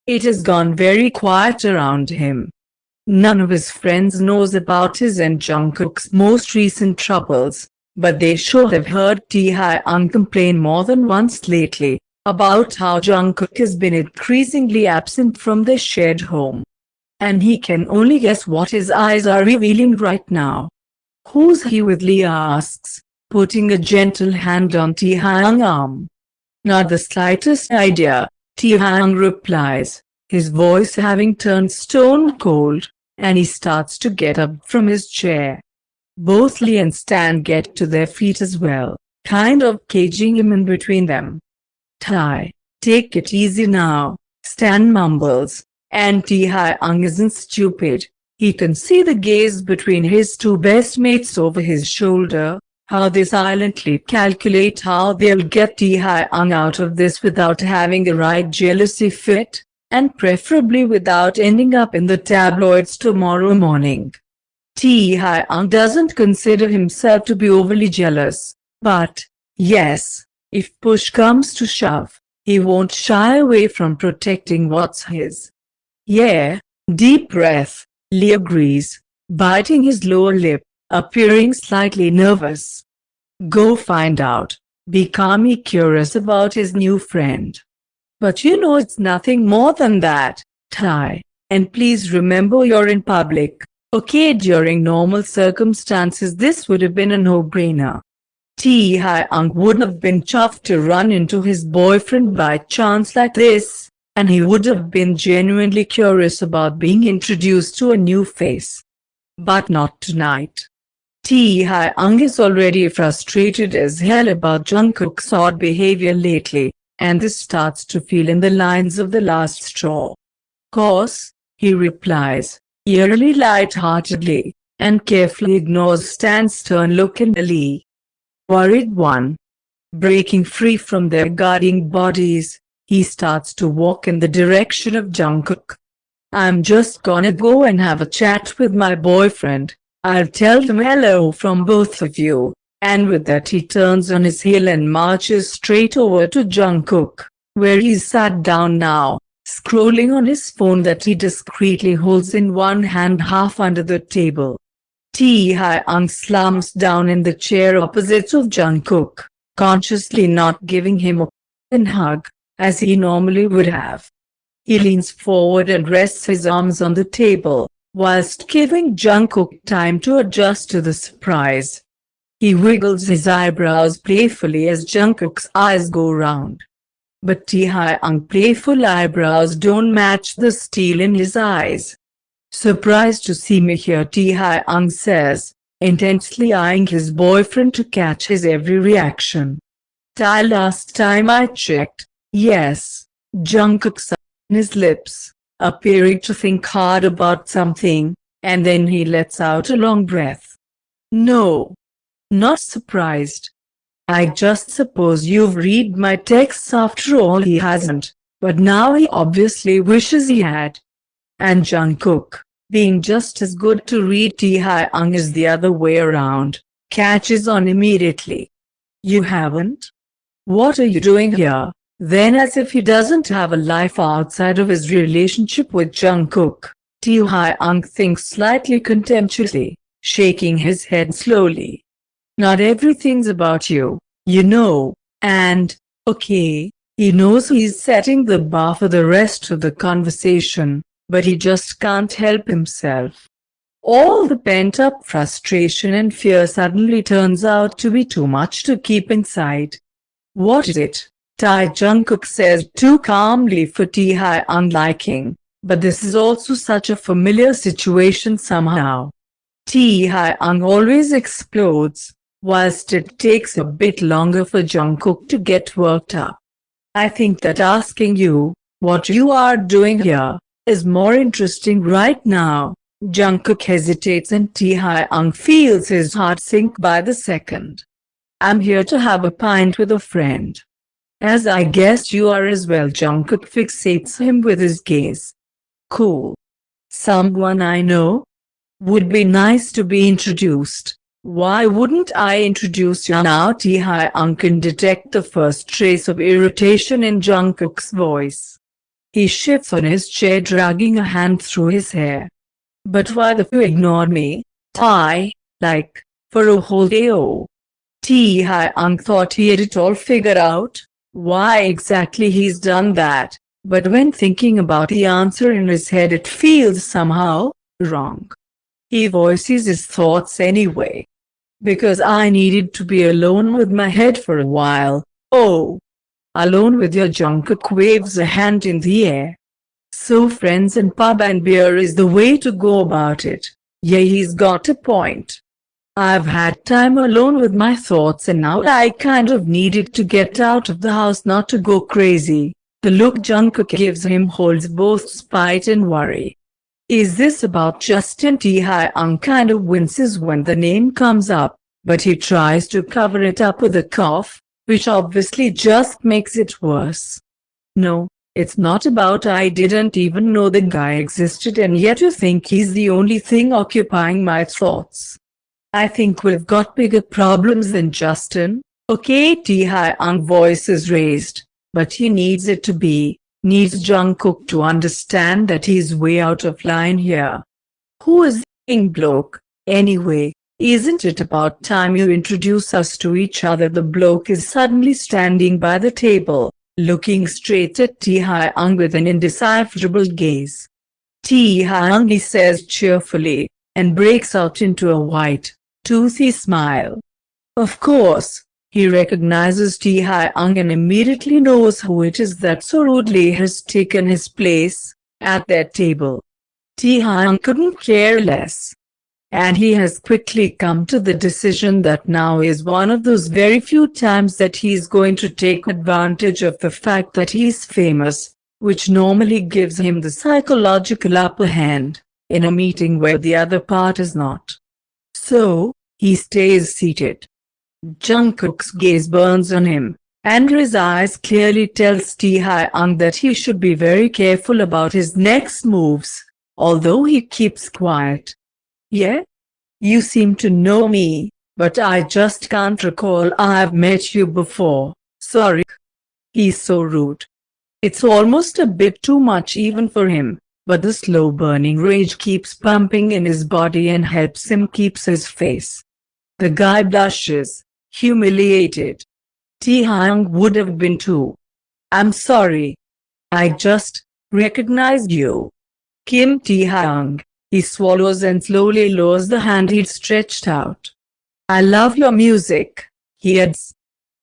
It has gone very quiet around him. None of his friends knows about his and Jungkook's most recent troubles, but they sure have heard Taehyung complain more than once lately about how Jungkook has been increasingly absent from their shared home. And he can only guess what his eyes are revealing right now. "Who's he with?" Leah asks, putting a gentle hand on Taehyung's arm. "Not the slightest idea," Taehyung replies, his voice having turned stone cold, and he starts to get up from his chair. Both Lee and Stan get to their feet as well, kind of caging him in between them. "Tae, take it easy now," Stan mumbles, and Taehyung isn't stupid. He can see the gaze between his two best mates over his shoulder, how they silently calculate how they'll get Taehyung out of this without having a right jealousy fit, and preferably without ending up in the tabloids tomorrow morning. Taehyung doesn't consider himself to be overly jealous, but, yes, if push comes to shove, he won't shy away from protecting what's his. "Yeah," deep breath, Lee agrees, biting his lower lip, appearing slightly nervous. "Go find out. Be calmly curious about his new friend. But you know it's nothing more than that, Tae, and please remember you're in public, okay?" During normal circumstances this would have been a no-brainer. Taehyung wouldn't have been chuffed to run into his boyfriend by chance like this, and he would have been genuinely curious about being introduced to a new face. But not tonight. Taehyung is already frustrated as hell about Jungkook's odd behavior lately, and this starts to feel in the lines of the last straw. "Course," he replies, eerily light-heartedly, and carefully ignores Stan's stern look and Lee. Worried one. Breaking free from their guarding bodies, he starts to walk in the direction of Jungkook. "I'm just gonna go and have a chat with my boyfriend. I'll tell him hello from both of you," and with that he turns on his heel and marches straight over to Jungkook, where he's sat down now, scrolling on his phone that he discreetly holds in one hand half under the table. Taehyung slumps down in the chair opposite of Jungkook, consciously not giving him a hug, as he normally would have. He leans forward and rests his arms on the table, whilst giving Jungkook time to adjust to the surprise. He wiggles his eyebrows playfully as Jungkook's eyes go round. But Taehyung's playful eyebrows don't match the steel in his eyes. "Surprised to see me here," Taehyung says, intensely eyeing his boyfriend to catch his every reaction. "Tae, last time I checked, yes," Jungkook sucks his lips, appearing to think hard about something, and then he lets out a long breath. "No. Not surprised. I just suppose you've read my texts. After all, he hasn't, but now he obviously wishes he had." And Jungkook, being just as good to read Taehyung as the other way around, catches on immediately. "You haven't? What are you doing here?" Then, as if he doesn't have a life outside of his relationship with Jungkook, Taehyung thinks slightly contemptuously, shaking his head slowly. "Not everything's about you, you know, and, okay," he knows he's setting the bar for the rest of the conversation, but he just can't help himself. All the pent-up frustration and fear suddenly turns out to be too much to keep inside. "What is it?" Tae, Jungkook says too calmly for Taehyung liking, but this is also such a familiar situation somehow. Taehyung always explodes, whilst it takes a bit longer for Jungkook to get worked up. "I think that asking you what you are doing here is more interesting right now." Jungkook hesitates and Taehyung feels his heart sink by the second. "I'm here to have a pint with a friend." "As I guess you are as well." Jungkook fixates him with his gaze. "Cool. Someone I know? Would be nice to be introduced. Why wouldn't I introduce you now?" Taehyung can detect the first trace of irritation in Jungkook's voice. He shifts on his chair, dragging a hand through his hair. But why the f you ignored me, Tae? Like, for a whole day? Oh. Taehyung thought he had it all figured out, why exactly he's done that, but when thinking about the answer in his head it feels somehow wrong. He voices his thoughts anyway. Because I needed to be alone with my head for a while. Oh. Alone with your Jungkook waves a hand in the air. So friends and pub and beer is the way to go about it. Yeah, he's got a point. I've had time alone with my thoughts and now I kind of needed to get out of the house not to go crazy. The look Jungkook gives him holds both spite and worry. Is this about Justin? Taehyung kind of winces when the name comes up, but he tries to cover it up with a cough, which obviously just makes it worse. No, it's not about I didn't even know the guy existed and yet you think he's the only thing occupying my thoughts. I think we've got bigger problems than Justin, okay? Taehyung voice is raised, but he needs it to be, needs Jungkook to understand that he's way out of line here. Who is the bloke, anyway? Isn't it about time you introduce us to each other? The bloke is suddenly standing by the table, looking straight at Taehyung with an indecipherable gaze. Taehyung, he says cheerfully, and breaks out into a white, toothy smile. Of course, he recognizes Taehyung and immediately knows who it is that so rudely has taken his place at their table. Taehyung couldn't care less. And he has quickly come to the decision that now is one of those very few times that he's going to take advantage of the fact that he's famous, which normally gives him the psychological upper hand in a meeting where the other part is not. So, he stays seated. Jungkook's gaze burns on him, and his eyes clearly tells Taehyung that he should be very careful about his next moves, although he keeps quiet. Yeah? You seem to know me, but I just can't recall I've met you before, sorry. He's so rude. It's almost a bit too much even for him, but the slow-burning rage keeps pumping in his body and helps him keep his face. The guy blushes, humiliated. Taehyung would have been too. I'm sorry. I just recognized you. Kim Taehyung. He swallows and slowly lowers the hand he'd stretched out. I love your music, he adds,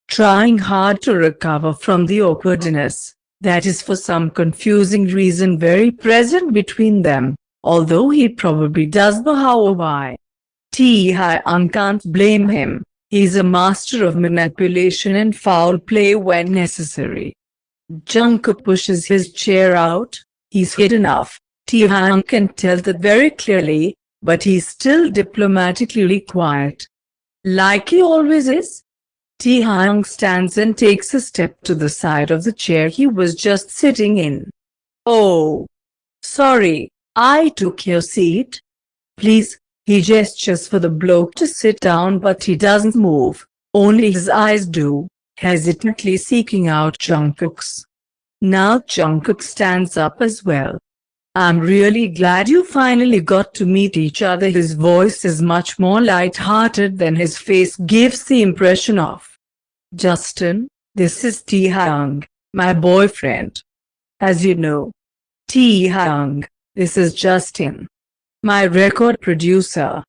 trying hard to recover from the awkwardness that is for some confusing reason very present between them, although he probably does know how or why. Taehyung can't blame him. He's a master of manipulation and foul play when necessary. Jungkook pushes his chair out. He's hid enough. Taehyung can tell that very clearly, but he's still diplomatically quiet. Like he always is. Taehyung stands and takes a step to the side of the chair he was just sitting in. Oh. Sorry, I took your seat. Please. He gestures for the bloke to sit down but he doesn't move, only his eyes do, hesitantly seeking out Jungkook's. Now Jungkook stands up as well. I'm really glad you finally got to meet each other. His voice is much more light-hearted than his face gives the impression of. Justin, this is Taehyung, my boyfriend. As you know. Taehyung, this is Justin, my record producer.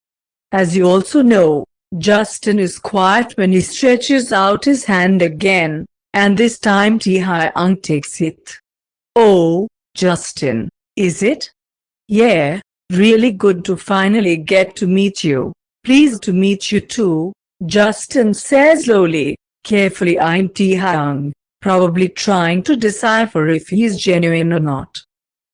As you also know, Justin is quiet when he stretches out his hand again, and this time Taehyung takes it. Oh, Justin, is it? Yeah, really good to finally get to meet you. Pleased to meet you too, Justin says slowly, carefully eyeing Taehyung, probably trying to decipher if he's genuine or not.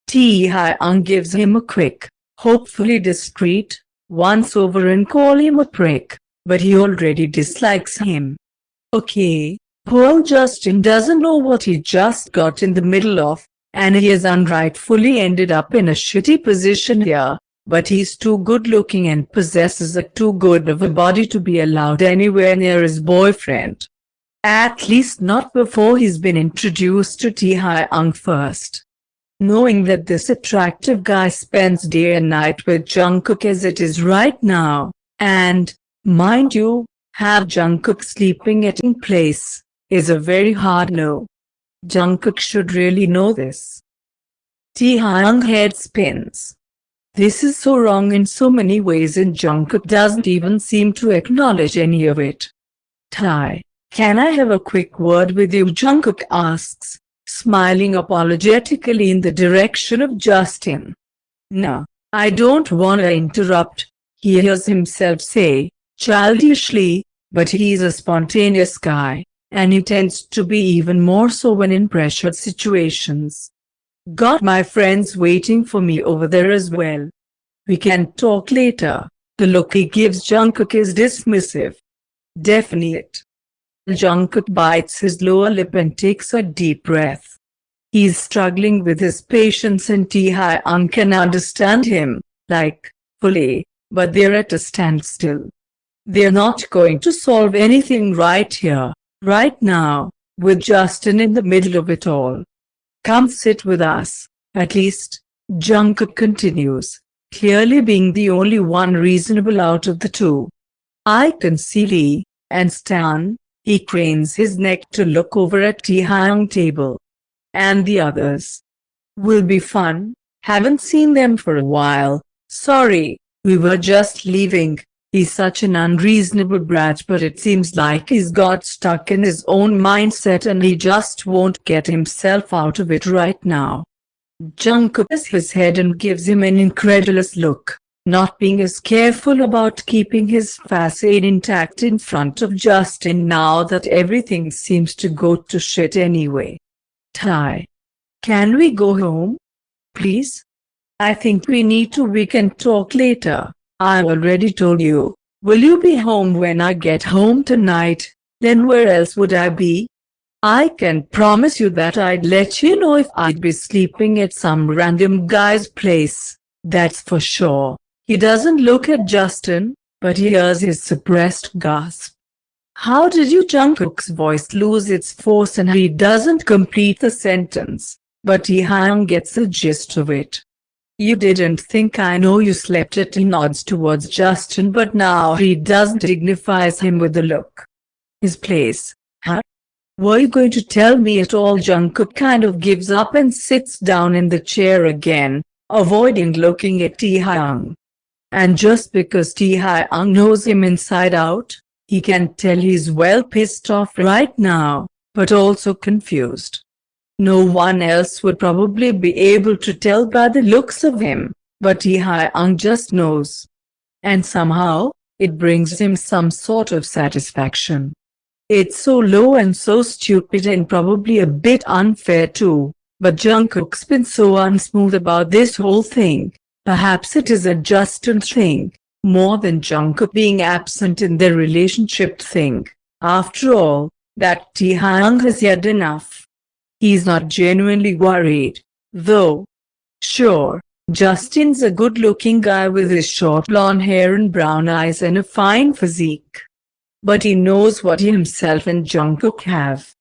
Taehyung gives him a quick, hopefully discreet, once over and call him a prick, but he already dislikes him. Okay, poor Justin doesn't know what he just got in the middle of, and he has unrightfully ended up in a shitty position here, but he's too good looking and possesses a too good of a body to be allowed anywhere near his boyfriend. At least not before he's been introduced to Taehyung first. knowing that this attractive guy spends day and night with Jungkook as it is right now, and, mind you, have Jungkook sleeping at his place, is a very hard no. Jungkook should really know this. Taehyung head spins. This is so wrong in so many ways and Jungkook doesn't even seem to acknowledge any of it. Tae, can I have a quick word with you? Jungkook asks, smiling apologetically in the direction of Justin. No, I don't want to interrupt, he hears himself say, childishly, but he's a spontaneous guy, and he tends to be even more so when in pressured situations. Got my friends waiting for me over there as well. We can talk later. The look he gives Jungkook is dismissive. Definite. Jungkook bites his lower lip and takes a deep breath. He's struggling with his patience and Taehyung can understand him, fully, but they're at a standstill. They're not going to solve anything right here, right now, with Justin in the middle of it all. Come sit with us, at least, Jungkook continues, clearly being the only one reasonable out of the two. I can see Lee, and Stan, he cranes his neck to look over at Taehyung table. And the others. Will be fun, haven't seen them for a while, sorry, we were just leaving. He's such an unreasonable brat but it seems like he's got stuck in his own mindset and he just won't get himself out of it right now. Jungkook has his head and gives him an incredulous look, not being as careful about keeping his facade intact in front of Justin now that everything seems to go to shit anyway. Tae, can we go home? Please? I think we can talk later. I already told you. Will you be home when I get home tonight? Then where else would I be? I can promise you that I'd let you know if I'd be sleeping at some random guy's place. That's for sure. He doesn't look at Justin, but he hears his suppressed gasp. How did you? Jungkook's voice lose its force and he doesn't complete the sentence, but Taehyung gets the gist of it. You didn't think I know you slept at. He nods towards Justin but now he doesn't dignifies him with a look. His place, huh? Were you going to tell me at all? Jungkook kind of gives up and sits down in the chair again, avoiding looking at Taehyung. And just because Taehyung knows him inside out, he can tell he's well pissed off right now, but also confused. No one else would probably be able to tell by the looks of him, but Taehyung just knows. And somehow, it brings him some sort of satisfaction. It's so low and so stupid and probably a bit unfair too, but Jungkook's been so unsmooth about this whole thing. Perhaps it is a Justin thing, more than Jungkook being absent in their relationship thing. After all, that Taehyung has had enough. He's not genuinely worried, though. Sure, Justin's a good-looking guy with his short blonde hair and brown eyes and a fine physique. But he knows what he himself and Jungkook have.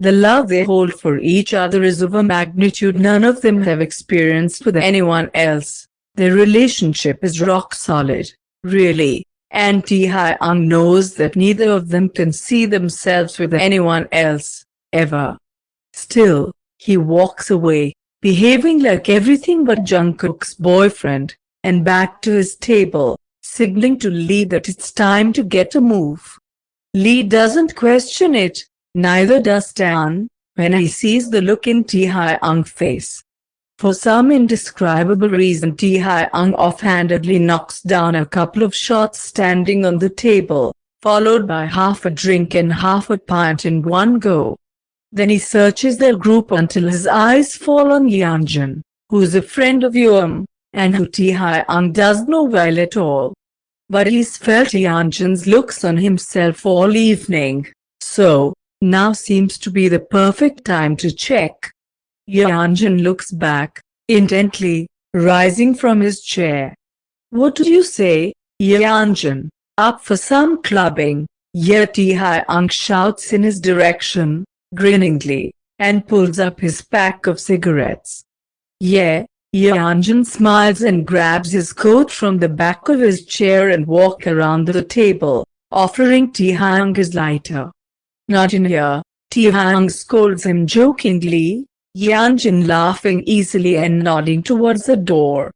The love they hold for each other is of a magnitude none of them have experienced with anyone else. Their relationship is rock solid, really, and Taehyung knows that neither of them can see themselves with anyone else, ever. Still, he walks away, behaving like everything but Jungkook's boyfriend, and back to his table, signaling to Lee that it's time to get a move. Lee doesn't question it, neither does Stan, when he sees the look in Taehyung's face. For some indescribable reason Taehyung offhandedly knocks down a couple of shots standing on the table, followed by half a drink and half a pint in one go. Then he searches their group until his eyes fall on Yeonjun, who's a friend of Yoam, and who Taehyung does know well at all. But he's felt Yeonjun's looks on himself all evening, so now seems to be the perfect time to check. Yeonjun looks back, intently, rising from his chair. What do you say, Yeonjun? Up for some clubbing? Yeah, Taehyung shouts in his direction, grinningly, and pulls up his pack of cigarettes. Yeah, Yeonjun smiles and grabs his coat from the back of his chair and walks around the table, offering Taehyung his lighter. Not in here, Taehyung scolds him jokingly, Yeonjun laughing easily and nodding towards the door.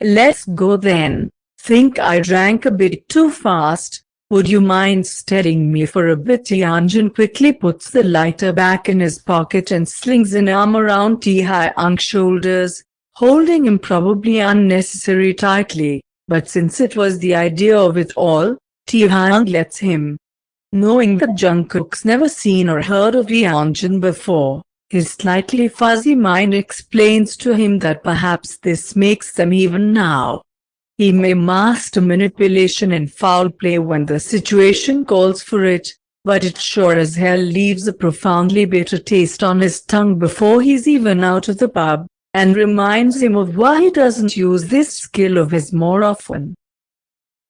Let's go then. Think I drank a bit too fast. Would you mind steadying me for a bit? Yeonjun quickly puts the lighter back in his pocket and slings an arm around Taehyung's shoulders, holding him probably unnecessarily tightly, but since it was the idea of it all, Taehyung lets him. Knowing that Jungkook's never seen or heard of Yeonjun before, his slightly fuzzy mind explains to him that perhaps this makes them even now. He may master manipulation and foul play when the situation calls for it, but it sure as hell leaves a profoundly bitter taste on his tongue before he's even out of the pub, and reminds him of why he doesn't use this skill of his more often.